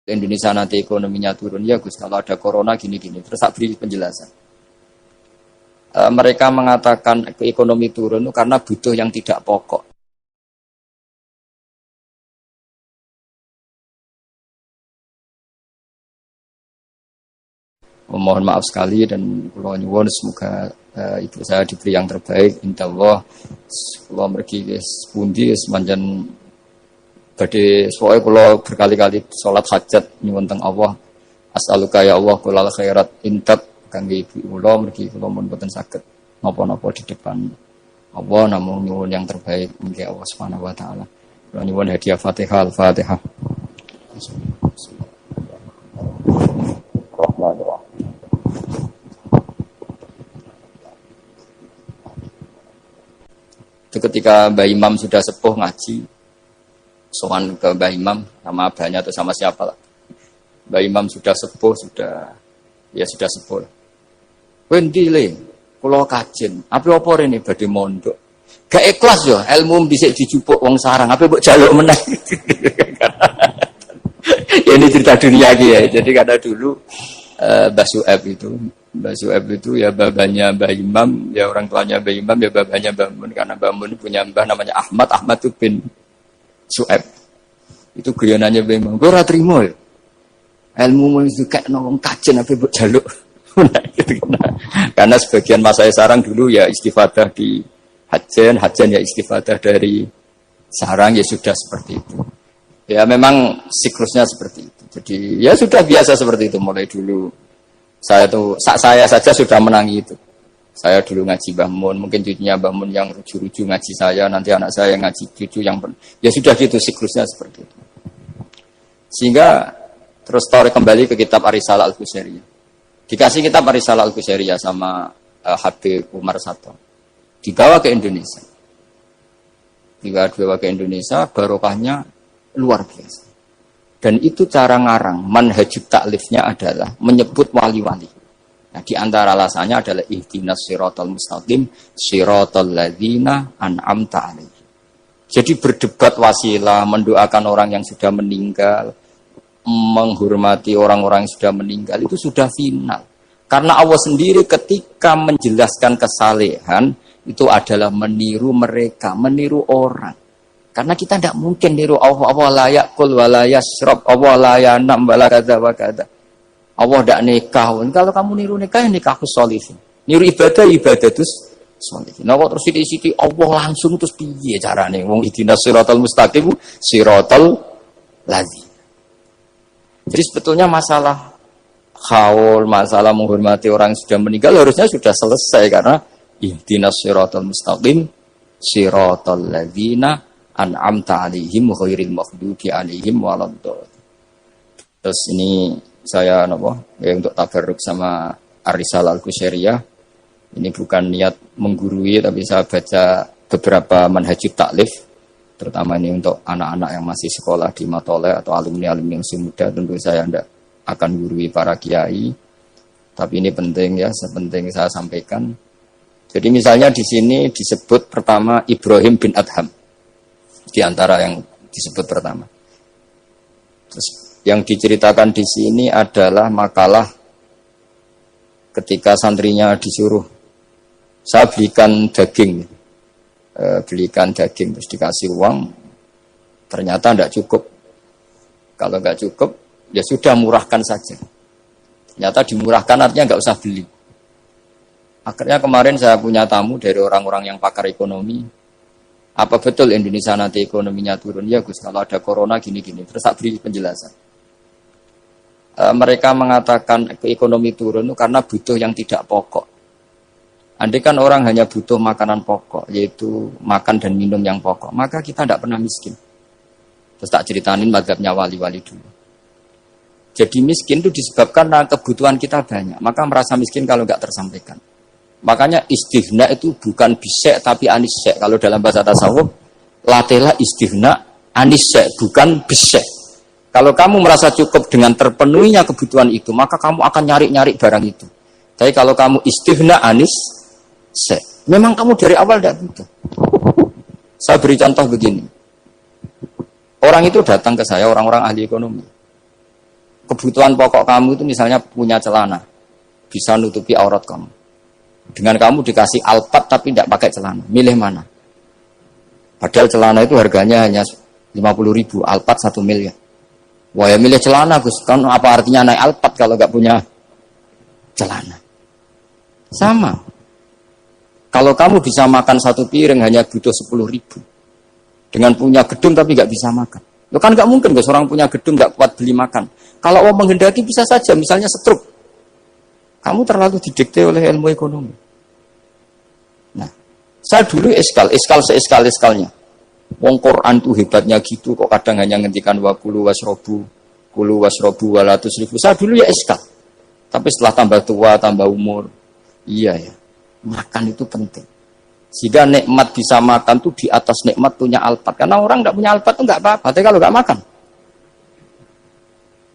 Indonesia nanti ekonominya turun, ya Gus kalau ada corona gini-gini. Terus saya beri penjelasan. Mereka mengatakan ekonomi turun karena butuh yang tidak pokok. Mohon maaf sekali dan kula nyuwun semoga ibu saya diberi yang terbaik. Insyaallah kula mergi wis pundi wis manjen badhe soe kula berkali-kali salat hajat nyuwun teng Allah. As'aluka ya Allah kulal khairat intab kangge ibu kula mergi kula mun boten saged napa-napa di depan Allah namung nyuwun yang terbaik mungkin Allah Subhanahu wa taala. Kula nyuwun hadiah Fatihah Al-Fatihah. Itu ketika Mbah Imam sudah sepuh ngaji, sowan ke Mbah Imam sama abahnya atau sama siapa lah. Mbah Imam sudah sepuh, sudah sepuh. Wendile, kula kajen, apa rene badhe mondok. Gak ikhlas yo, ilmu dhisik dijupuk wong sarang, apa mbok jaluk meneh. Ya ini cerita dunia iki ya. Jadi karena dulu Mbah Su'eb itu ya babanya Mbah Imam, ya orang tuanya Mbah Imam, ya babanya Mbah Mun. Karena Mbah Mun punya mbah namanya Ahmad itu bin Su'eb. Itu guyonannya Mbah Imam. Gue ora trimo ya. Ilmu itu kayak nongong kajen apa mbok jaluk. Karena sebagian masa sarang dulu ya istifadah di hajen ya istifadah dari sarang, ya sudah seperti itu. Ya memang siklusnya seperti itu. Jadi ya sudah biasa seperti itu mulai dulu. Saya saja sudah menangi itu. Saya dulu ngaji Mbah Mun, mungkin cucunya Mbah Mun yang ruju-ruju ngaji saya, nanti anak saya yang ngaji cucu yang ya sudah gitu siklusnya seperti itu. Sehingga terus tarik kembali ke kitab Ar-Risalah Al-Qusairiyah. Dikasih kitab Ar-Risalah Al-Qusairiyah sama Habib Umar Sato. Dibawa ke Indonesia. Dibawa ke Indonesia, barokahnya luar biasa. Dan itu cara ngarang, manhajut taklifnya adalah menyebut wali-wali. Nah, di antara alasannya adalah ihdinas siratal mustaqim, siratal ladzina an'amta alaihim. Jadi berdebat wasilah, mendoakan orang yang sudah meninggal, menghormati orang-orang yang sudah meninggal, itu sudah final. Karena Allah sendiri ketika menjelaskan kesalehan, itu adalah meniru mereka, meniru orang. Karena kita tidak mungkin niru Allah la yakul wa la yashrab, Allah la yanam wa la kadza wa kadza. Allah tidak nikah. Kalau kamu niru nikah, ya nikahus sholihin. Niru ibadatus sholihin. Nah, terus sithik-sithik Allah langsung terus piye carane? Wong ihdinas siratal mustaqim, siratal ladzina. Jadi sebetulnya masalah haul, masalah menghormati orang yang sudah meninggal harusnya sudah selesai karena ihdinas siratal mustaqim, siratal ladzina an'amta alaihim ghairil maghdubi alaihim waladdallin. Terus ini saya untuk tabarruk sama Ar-Risalah Al-Qusairiyah. Ini bukan niat menggurui, tapi saya baca beberapa manhajut taklif, terutama ini untuk anak-anak yang masih sekolah di Matoleh atau alumni-alumni yang masih muda. Tentu saya tidak akan gurui para kiai, tapi ini penting ya, sepenting saya sampaikan. Jadi misalnya di sini disebut pertama Ibrahim bin Adham. Di antara yang disebut pertama. Terus yang diceritakan di sini adalah makalah ketika santrinya disuruh saya belikan daging, terus dikasih uang, ternyata tidak cukup. Kalau nggak cukup, ya sudah murahkan saja. Ternyata dimurahkan artinya nggak usah beli. Akhirnya kemarin saya punya tamu dari orang-orang yang pakar ekonomi. Apa betul Indonesia nanti ekonominya turun? Ya Gus, kalau ada corona gini-gini. Terus saya beri penjelasan. Mereka mengatakan ekonomi turun karena butuh yang tidak pokok. Andai kan orang hanya butuh makanan pokok, yaitu makan dan minum yang pokok, maka kita tidak pernah miskin. Terus tak ceritainin mazhabnya wali-wali dulu. Jadi miskin itu disebabkan karena kebutuhan kita banyak, maka merasa miskin kalau nggak tersampaikan. Makanya istighna itu bukan bisek tapi anisek. Kalau dalam bahasa tasawuf, latela istighna anisek, bukan bisek. Kalau kamu merasa cukup dengan terpenuhinya kebutuhan itu, maka kamu akan nyari-nyari barang itu. Tapi kalau kamu istighna anisek, memang kamu dari awal tidak butuh. Saya beri contoh begini. Orang itu datang ke saya, orang-orang ahli ekonomi. kebutuhan pokok kamu itu misalnya punya celana, bisa nutupi aurat kamu. Dengan kamu dikasih Alphard tapi tidak pakai celana, milih mana? Padahal celana itu harganya hanya 50.000, Alphard 1 miliar. Wah ya milih celana Gus, kan apa artinya naik Alphard kalau nggak punya celana? Sama. Kalau kamu bisa makan 1 piring hanya butuh 10.000. Dengan punya gedung tapi nggak bisa makan. Lo kan nggak mungkin Gus, orang punya gedung nggak kuat beli makan. Kalau Allah menghendaki bisa saja, misalnya stroke. Kamu terlalu didikte oleh ilmu ekonomi. Nah, saya dulu iskal seeskal-eskalnya. Wong Quran tuh hebatnya gitu, kok kadang hanya ngendikan wa kulu wasrobu walatus ribu. Saya dulu ya iskal. Tapi setelah tambah tua, tambah umur, iya ya, makan itu penting. Sehingga nikmat bisa makan tuh di atas nikmat punya Alphard. Karena orang nggak punya Alphard tuh nggak apa-apa, tapi kalau nggak makan.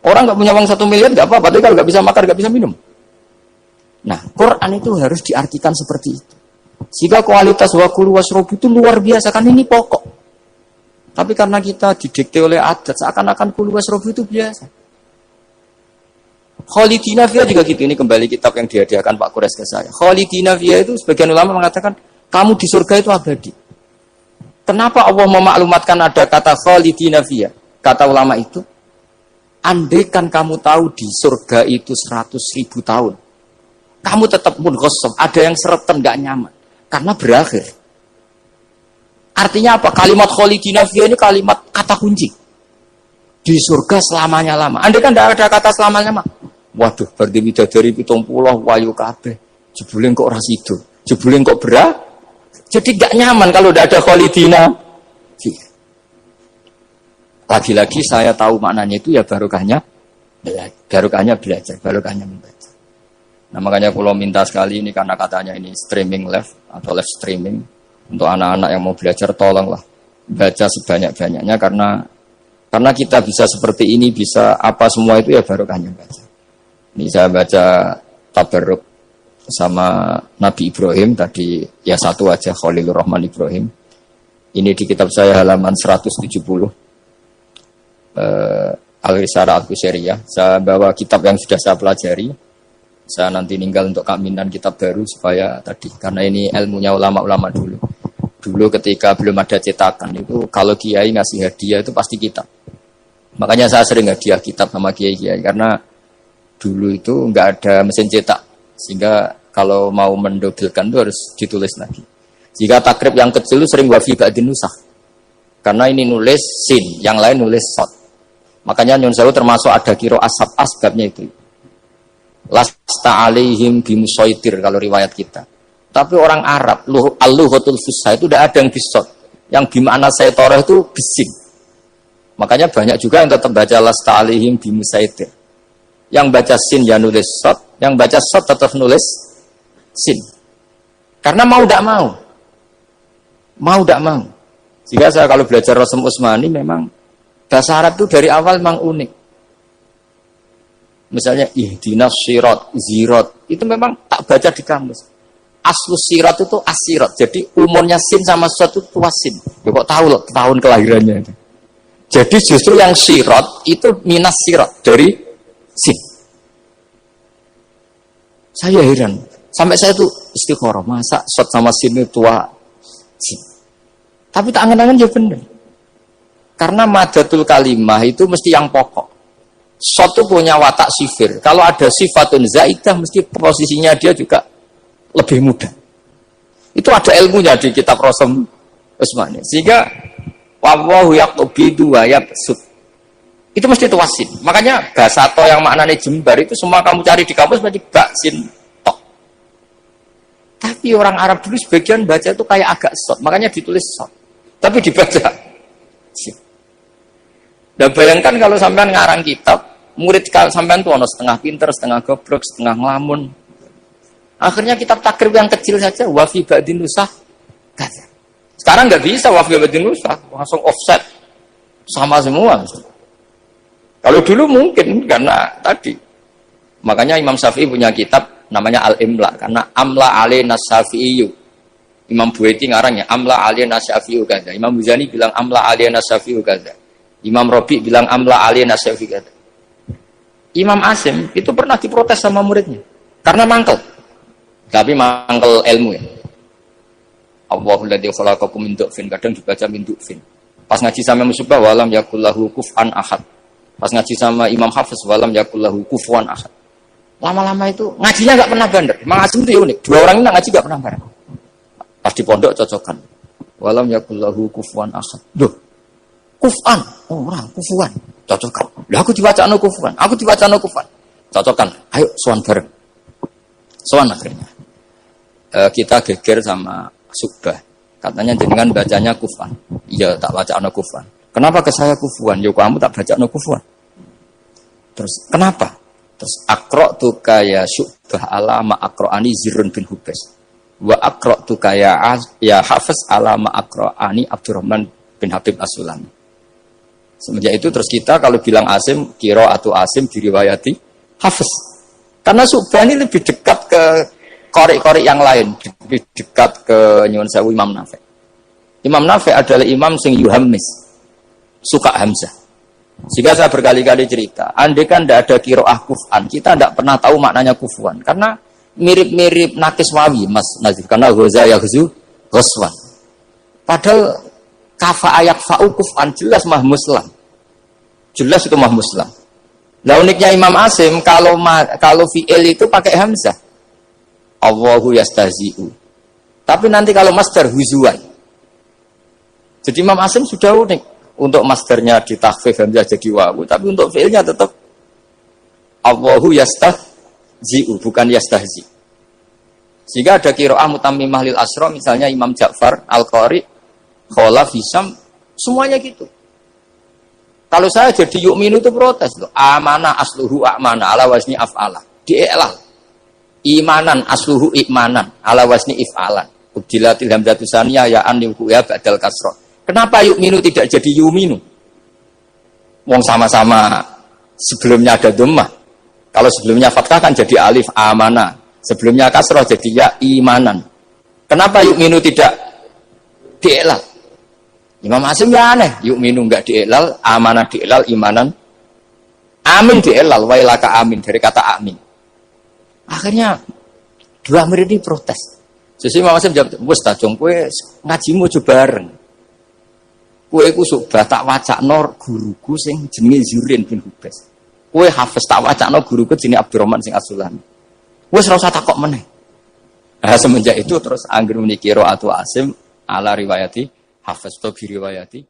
Orang nggak punya uang 1 miliar nggak apa-apa, tapi kalau nggak bisa makan, nggak bisa minum. Nah, Quran itu harus diartikan seperti itu. Sehingga kualitas wa kulu wasrobu itu luar biasa, kan ini pokok. Tapi karena kita didikte oleh adat, seakan-akan kulu wasrobu itu biasa. Khalidina Fiyah juga gitu, ini kembali kitab yang dihadiahkan Pak Kures ke saya. Khalidina Fiyah itu sebagian ulama mengatakan, kamu di surga itu abadi. Kenapa Allah memaklumatkan ada kata Khalidina Fiyah? Kata ulama itu, andaikan kamu tahu di surga itu 100.000 tahun, kamu tetap munghasab, ada yang seretan gak nyaman, karena berakhir. Artinya apa? Kalimat Khalidina Fiyah ini kalimat kata kunci. Di surga selamanya lama. Andaikan tidak ada kata selamanya lama, waduh, berarti bidadari 70 wayu kabeh. Jebule kok ora sido. Jebule kok jadi gak nyaman kalau tidak ada Khalidina. Lagi-lagi saya tahu maknanya itu ya barokahnya belajar, barokahnya membaca. Nah makanya kalau minta sekali ini karena katanya ini streaming live atau live streaming untuk anak-anak yang mau belajar, tolonglah baca sebanyak-banyaknya karena kita bisa seperti ini, bisa apa semua itu ya barokahnya baca. Ini saya baca Tabarruk sama Nabi Ibrahim tadi, ya satu aja, Khalilur Rahman Ibrahim. Ini di kitab saya halaman 170. Al-Risalah Al-Qusairiyah. Saya bawa kitab yang sudah saya pelajari. Saya nanti ninggal untuk kaminan kitab baru supaya tadi, karena ini ilmunya ulama-ulama dulu. Dulu ketika belum ada cetakan itu, kalau kiai ngasih hadiah itu pasti kitab. Makanya saya sering hadiah kitab sama kiai-kiai karena dulu itu nggak ada mesin cetak, sehingga kalau mau mendobelkan itu harus ditulis lagi. Jika takrib yang kecil itu sering wafi ba'din nusakh, karena ini nulis sin, yang lain nulis sod. Makanya Nyun Sewu termasuk ada kiro asab asbabnya itu. Lasta alaihim bimusaitir kalau riwayat kita. Tapi orang Arab, al-lughatul fusha itu tidak ada yang bisod. Yang bimana saytorah itu bising. Makanya banyak juga yang tetap baca lasta alaihim bimusaitir. Yang baca sin ya nulis sod, yang baca sod tetap nulis sin. Karena mau tidak mau. Mau tidak mau. Jika saya kalau belajar Rasul Utsmani memang bahasa Arab itu dari awal memang unik. Misalnya ihdinas sirat, zirat, itu memang tak baca di kamus. Aslu sirat itu asirat. Jadi umurnya sin sama sod itu tua sin. Ya, kok tahu loh tahun kelahirannya itu. Jadi justru yang sirat itu minas sirat dari sin. Saya heran. Sampai saya tuh istiqoroh, masa sod sama sin itu tua sin. Tapi tak angen-angen ya benar. Karena madatul kalimah itu mesti yang pokok. Sod itu punya watak sifir. Kalau ada sifatun zaidah, mesti posisinya dia juga lebih mudah. Itu ada ilmunya di kitab Rasul Utsmani. Sehingga wallahu yaqbidu wa yabsut. Itu mesti tuasin. Makanya bahasa to yang maknanya jembar itu semua kamu cari di kampus berarti baksin tok. Tapi orang Arab dulu sebagian baca itu kayak agak sod, makanya ditulis sod. Tapi dibaca sin. Dan bayangkan kalau sampean ngarang kitab, murid sampean tuh ono setengah pinter, setengah goblok, setengah ngelamun. Akhirnya kitab takrib yang kecil saja wafi ba'din nusakh. Sekarang nggak bisa wafi ba'din nusakh, langsung offset sama semua. Kalau dulu mungkin karena tadi. Makanya Imam Syafi'i punya kitab namanya Al-Imla karena amla alaina Syafi'i. Imam Buaiti ngarangnya amla alaina Syafi'i kaza. Imam Muzani bilang amla alaina Syafi'i kaza. Imam Rabi bilang amla alaina Syafi'i kaza. Imam Asim itu pernah diprotes sama muridnya karena mangkel. Tapi mangkel ilmu ya. Allahul ladzi khalaqakum min du'fin, kadang dibaca min du'fin. Pas ngaji sama Musybah walam yakullahu kufuwan ahad. Pas ngaji sama Imam Hafiz walam yakullahu kufuwan ahad. Lama-lama itu ngajinya enggak pernah bandar. Imam Asim itu unik. Dua orang ini ngaji enggak pernah bareng. Pas di pondok cocokan. Walam yakullahu kufuwan ahad. Duh. Kufan, orang kufuwan. Cocokan. Lah aku diwacana kufuwan. Aku diwacana kufuwan. Cocokan. Ayo sowan bareng. Sowan akhirnya. Kita geger sama Subah. Katanya jenengan bacanya kufan. Iya, tak baca ana kufan. Kenapa ke saya kufuan? Ya kamu tak baca ana kufan. Terus kenapa? Terus aqra'tu kaya Subah ala ma aqra'ani Zirrun bin Hubes. Wa aqra'tu kaya ya Hafiz ala ma aqra'ani Abdurrahman bin Habib As-Sulami. Semenjak itu terus kita kalau bilang Asim, qira'atu Asim diriwayati Hafiz. Karena Subah ini lebih dekat ke korek-korek yang lain, lebih dekat ke nyuwun sewu Imam Nafi'. Imam Nafi' adalah imam sing yuhammis, suka hamzah. Sehingga saya berkali-kali cerita, andai kan tidak ada qiraah kuf'an, kita tidak pernah tahu maknanya kufuan. Karena mirip-mirip nakis wawi, Mas Nazif. Karena ghoza yaghzu ghoswan. Padahal kafa ayak fa'u kuf'an jelas mah muslam. Jelas itu mah muslam. Lah uniknya Imam Asim, kalau fi'il itu pakai hamzah. Allahu yastahzi'u. Tapi nanti kalau masdar huzuan. Jadi Imam Asim sudah unik. Untuk masdarnya ditakhfif hamzah jadi wawu, tapi untuk fi'ilnya tetap Allahu yastahzi'u, bukan yastahzi. Sehingga ada qiraah mutammimah lil asra, misalnya Imam Ja'far Al-Qari, Khalaf, Hisam, semuanya gitu. Kalau saya jadi yu'minu itu protes loh. Amana asluhu a'mana ala wazni af'ala. Di'elal. Imanan asluhu imanan ala wasni if'alan. Ubdilatil hamzatu saniyah ya an ya ba'dal kasra. Kenapa yu'minu tidak jadi yu'minu? Wong sama-sama sebelumnya ada dhammah. Kalau sebelumnya fathah kan jadi alif amana. Sebelumnya kasrah jadi ya imanan. Kenapa yu'minu tidak di'elal? Imam Asim ya aneh, yu'minu enggak di'elal, amanah di'elal, imanan amin di'elal, wailaka amin dari kata amin. Akhirnya dua murid ini protes. Sesuai Imam Asim jawab, wes tajong kue ngajimu coba bareng. Kue ku subah tak wacakno guruku sing jenenge Zurin bin Hubes. Kue Hafiz tak wacakno guruku jenenge Abdurrahman sing As-Sulami. Wes ora usah takok meneh. Nah, semenjak itu terus anggere muni qira'atu Asim ala riwayati Hafiz to bi riwayati